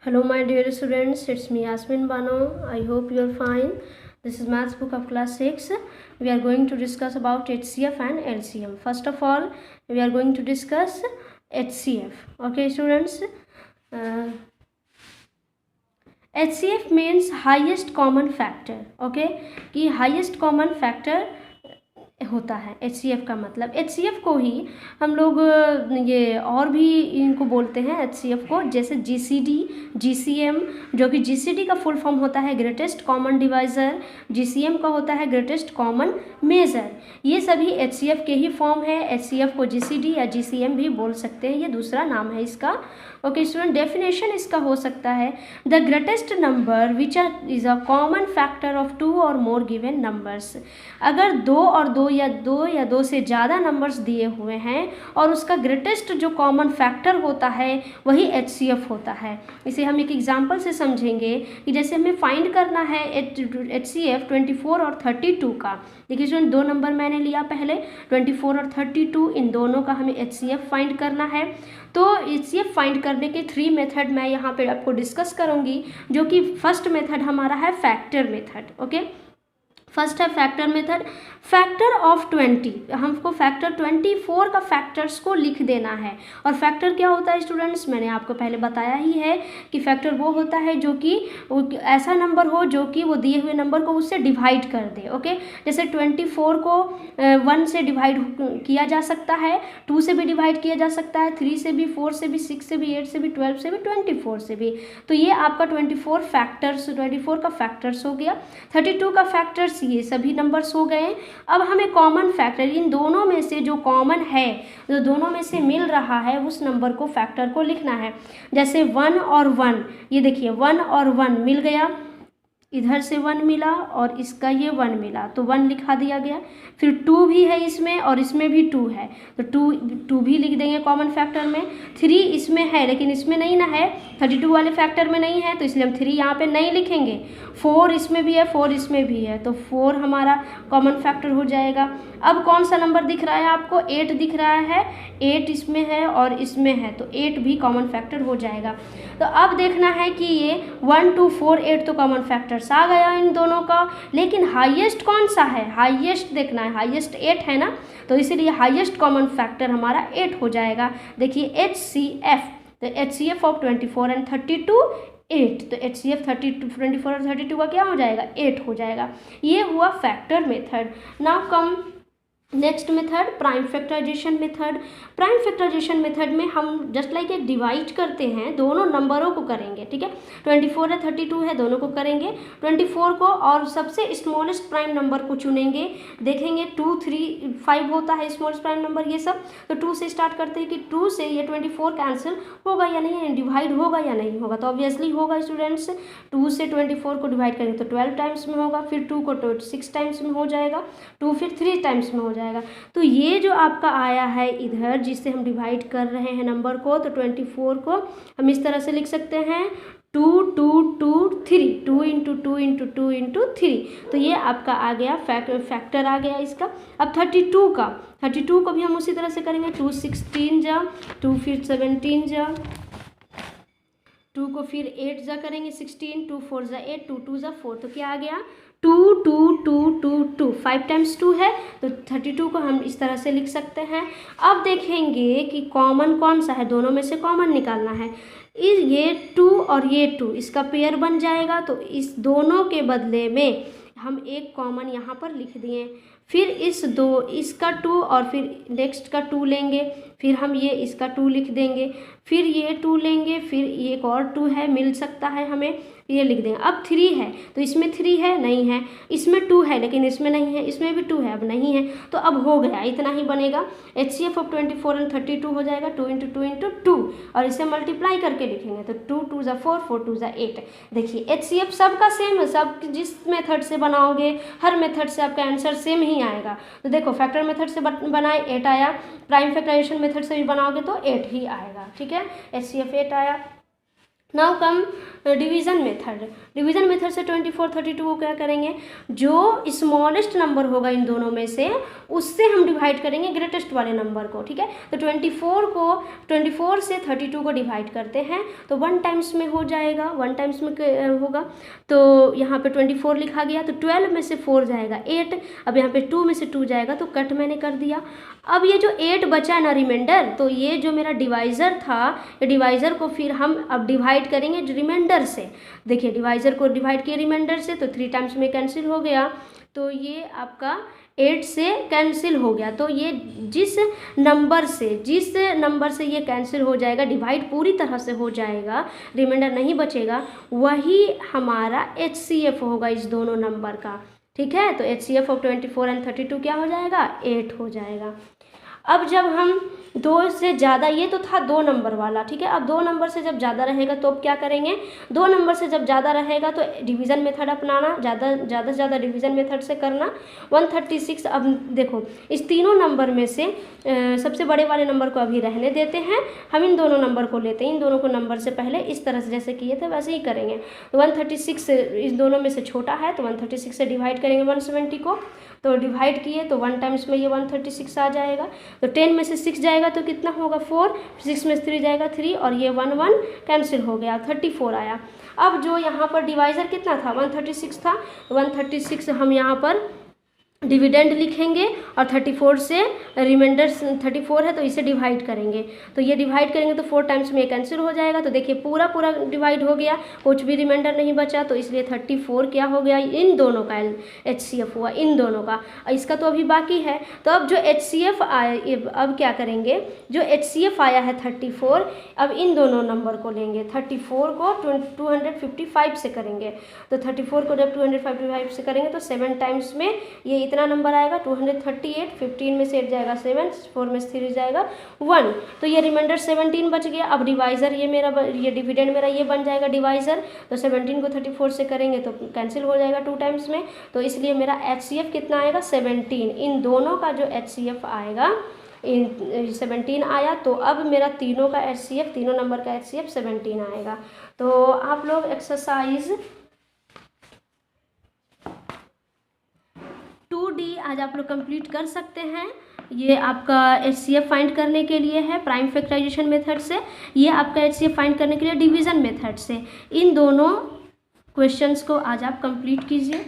Hello my dear students, it's me Yasmin Bano. I hope you are fine. This is maths book of class 6. We are going to discuss about HCF and LCM. First of all, we are going to discuss HCF. Okay students, HCF means highest common factor. Okay, कि highest common factor होता है HCF का मतलब। HCF को ही हम लोग ये और भी इनको बोलते हैं HCF को, जैसे GCD, GCM, जो कि GCD का फुल फॉर्म होता है ग्रेटेस्ट कॉमन डिवाइज़र, GCM का होता है ग्रेटेस्ट कॉमन मेजर। ये सभी HCF के ही फॉर्म है। HCF को GCD या GCM भी बोल सकते हैं, ये दूसरा नाम है इसका। ओके स्टूडेंट, डेफिनेशन इसका हो सकता है the greatest number which is a common factor of two और मोर गिवन नंबर्स। अगर दो या दो से ज़्यादा नंबर्स दिए हुए हैं और उसका ग्रेटेस्ट जो कॉमन फैक्टर होता है वही HCF होता है। इसे हम एक एग्जांपल से समझेंगे कि जैसे हमें फाइंड करना है HCF 24 और 32 का। देखिए स्टूडेंट, दो नंबर मैंने लिया पहले, 24 और 32, इन दोनों का हमें HCF फाइंड करना है। तो HCF फाइंड करने के 3 मेथड मैं यहाँ पे आपको डिस्कस करूँगी, जो कि फर्स्ट मेथड हमारा है फैक्टर मेथड। ओके, फर्स्ट है फैक्टर मेथड। फैक्टर ऑफ 20, हमको फैक्टर 24 का फैक्टर्स को लिख देना है। और फैक्टर क्या होता है स्टूडेंट्स, मैंने आपको पहले बताया ही है कि फैक्टर वो होता है जो कि ऐसा नंबर हो जो कि वो दिए हुए नंबर को उससे डिवाइड कर दे। ओके, जैसे 24 को 1 से डिवाइड किया जा सकता है, 2 से भी डिवाइड किया जा सकता है, 3 से भी, 4 से भी, 6 से भी, 8 से भी, 12 से भी, 24 से भी। तो ये आपका 24 का फैक्टर्स हो गया। 32 का फैक्टर्स, ये सभी नंबर्स हो गए। अब हमें कॉमन फैक्टर, इन दोनों में से जो कॉमन है, जो दोनों में से मिल रहा है, उस नंबर को फैक्टर को लिखना है। जैसे 1 और 1, ये देखिए 1 और 1 मिल गया, इधर से 1 मिला और इसका ये 1 मिला, तो 1 लिखा दिया गया। फिर 2 भी है इसमें और इसमें भी 2 है, तो 2 भी लिख देंगे कॉमन फैक्टर में। 3 इसमें है लेकिन इसमें नहीं ना है, 32 वाले फैक्टर में नहीं है, तो इसलिए हम 3 यहाँ पे नहीं लिखेंगे। 4 इसमें भी है, 4 इसमें भी है, तो 4 हमारा कॉमन फैक्टर हो जाएगा। अब कौन सा नंबर दिख रहा है आपको, 8 दिख रहा है, 8 इसमें है और इसमें है, तो 8 भी कॉमन फैक्टर हो जाएगा। तो अब देखना है कि ये 1 2 4 8 तो कॉमन फैक्टर्स आ गया इन दोनों का, लेकिन हाईएस्ट कौन सा है, हाईएस्ट देखना है, हाईएस्ट 8 है ना, तो इसीलिए हाईएस्ट कॉमन फैक्टर हमारा 8 हो जाएगा। देखिए HCF, तो HCF ऑफ 24 एंड 32 8, तो HCF 24 और 32 का क्या हो जाएगा, 8 हो जाएगा। ये हुआ factor method. Now come next method, prime factorization method. Prime factorization method में हम जस्ट लाइक एक डिवाइड करते हैं, दोनों नंबरों को करेंगे। ठीक है, 24 है 32 है, दोनों को करेंगे 24 को, और सबसे स्मॉलेस्ट प्राइम नंबर को चुनेंगे। देखेंगे 2 3 5 होता है स्मॉलेस्ट प्राइम नंबर ये सब, तो 2 से स्टार्ट करते हैं कि 2 से ये 24 कैंसिल होगा या नहीं, डिवाइड होगा या नहीं होगा, तो ऑब्वियसली होगा स्टूडेंट्स। 2 से 24 को डिवाइड करेंगे तो 12 टाइम्स में होगा, फिर 2 को 6 टाइम्स में हो जाएगा, 2 फिर 3 टाइम्स में हो जाएगा। तो ये जो आपका आया है इधर, जिससे हम डिवाइड कर रहे हैं नंबर को, तो 24 को हम इस तरह से लिख सकते हैं 2 2 2 3, 2 इंटू 2 इंटू 2 इंटू 3, तो ये आपका आ गया फैक्टर आ गया इसका। अब 32 को भी हम उसी तरह से करेंगे, 2 16 जा, 2 फिर 17 जा, 2 को फिर 8 जा करेंगे 16, 2 4 जा 8, 2 2 जा 4, तो क्या आ गया 2 2 2 2 2, 5 टाइम्स 2 है, तो 32 को हम इस तरह से लिख सकते हैं। अब देखेंगे कि कॉमन कौन सा है, दोनों में से कॉमन निकालना है। ये 2 और ये 2 इसका पेयर बन जाएगा, तो इस दोनों के बदले में हम एक कॉमन यहाँ पर लिख दिए। फिर इसका 2 और फिर नेक्स्ट का 2 लेंगे, फिर हम ये इसका 2 लिख देंगे, फिर ये 2 लेंगे, फिर एक और 2 है मिल सकता है हमें, ये लिख देंगे। अब 3 है तो इसमें 3 है नहीं है, इसमें 2 है लेकिन इसमें नहीं है, इसमें भी 2 है अब नहीं है, तो अब हो गया, इतना ही बनेगा। HCF ऑफ 24 एंड 32 हो जाएगा 2 इंटू 2 इंटू 2, और इसे मल्टीप्लाई करके लिखेंगे तो 2 2 जा 4, 4 2 जा 8। देखिए HCF सबका सेम है, सब जिस मेथड से बनाओगे हर मेथड से आपका आंसर सेम ही आएगा। तो देखो फैक्टर मेथड से बनाए 8 आया, प्राइम फैक्टराइजेशन मेथड से भी बनाओगे तो 8 ही आएगा। ठीक है, HCF 8 आया। Now come division method. Division method से 24 32 को क्या करेंगे, जो स्मॉलेस्ट नंबर होगा इन दोनों में से उससे हम डिवाइड करेंगे ग्रेटेस्ट वाले नंबर को, ठीक है। तो 24 से 32 को डिवाइड करते हैं तो 1 टाइम्स में हो जाएगा, 1 टाइम्स में होगा। तो यहाँ पे 24 लिखा गया, तो 12 में से 4 जाएगा 8, अब यहाँ पे 2 में से 2 जाएगा तो कट मैंने कर दिया। अब ये जो 8 बचा ना रिमाइंडर, तो ये जो मेरा डिवाइज़र था, ये डिवाइज़र को फिर हम अब डिवाइड करेंगे रिमाइंडर से। देखिए डिवाइज़र को डिवाइड किया रिमाइंडर से तो 3 टाइम्स में कैंसिल हो गया, तो ये आपका 8 से कैंसिल हो गया। तो ये जिस नंबर से ये कैंसिल हो जाएगा, डिवाइड पूरी तरह से हो जाएगा, रिमाइंडर नहीं बचेगा, वही हमारा HCF होगा इस दोनों नंबर का, ठीक है। तो HCF ऑफ 24 एंड 32 क्या हो जाएगा, 8 हो जाएगा। अब जब हम 2 से ज़्यादा, ये तो था 2 नंबर वाला, ठीक है। अब 2 नंबर से जब ज़्यादा रहेगा तो अब क्या करेंगे, 2 नंबर से जब ज़्यादा रहेगा तो डिवीज़न मेथड अपनाना, ज़्यादा से ज़्यादा डिवीज़न मेथड से करना। 136, अब देखो इस तीनों नंबर में से सबसे बड़े वाले नंबर को अभी रहने देते हैं, हम इन दोनों नंबर को लेते हैं, इन दोनों को नंबर से पहले इस तरह से जैसे किए थे वैसे ही करेंगे। तो 136 इस दोनों में से छोटा है, तो 136 से डिवाइड करेंगे 170 को, तो डिवाइड किए तो 1 टाइम्स में ये 136 आ जाएगा। तो 10 में से 6 जाएगा तो कितना होगा 4, 6 में से 3 जाएगा 3, और ये 1 1 कैंसिल हो गया, 34 आया। अब जो यहाँ पर डिवाइज़र कितना था, 136 था, 136 हम यहाँ पर डिविडेंड लिखेंगे और 34 से रिमाइंडर 34 है तो इसे डिवाइड करेंगे, तो ये डिवाइड करेंगे तो 4 टाइम्स में ये कैंसिल हो जाएगा। तो देखिए पूरा डिवाइड हो गया, कुछ भी रिमाइंडर नहीं बचा, तो इसलिए 34 क्या हो गया, इन दोनों का HCF हुआ, इन दोनों का। इसका तो अभी बाकी है, तो अब जो HCF आया, अब क्या करेंगे, जो HCF आया है 34, अब इन दोनों नंबर को लेंगे, 34 को 255 से करेंगे, तो 34 को जब 255 से करेंगे तो 7 टाइम्स में ये इतना नंबर आएगा 238, 15 में से 8 जाएगा 7, 4 में से 3 जाएगा 1, तो ये रिमाइंडर 17 बच गया। अब डिवाइज़र ये मेरा, ये डिविडेंड मेरा ये बन जाएगा डिवाइज़र, तो 17 को 34 से करेंगे तो कैंसिल हो जाएगा 2 टाइम्स में, तो इसलिए मेरा HCF कितना आएगा 17। इन दोनों का जो HCF आएगा, इन 17 आया, तो अब मेरा तीनों का HCF, तीनों नंबर का HCF 17 आएगा। तो आप लोग एक्सरसाइज 2D आज आप लोग कंप्लीट कर सकते हैं। ये आपका HCF फाइंड करने के लिए है प्राइम फैक्टराइजेशन मेथड से, ये आपका HCF फाइंड करने के लिए डिवीज़न मेथड से। इन दोनों क्वेश्चंस को आज आप कंप्लीट कीजिए।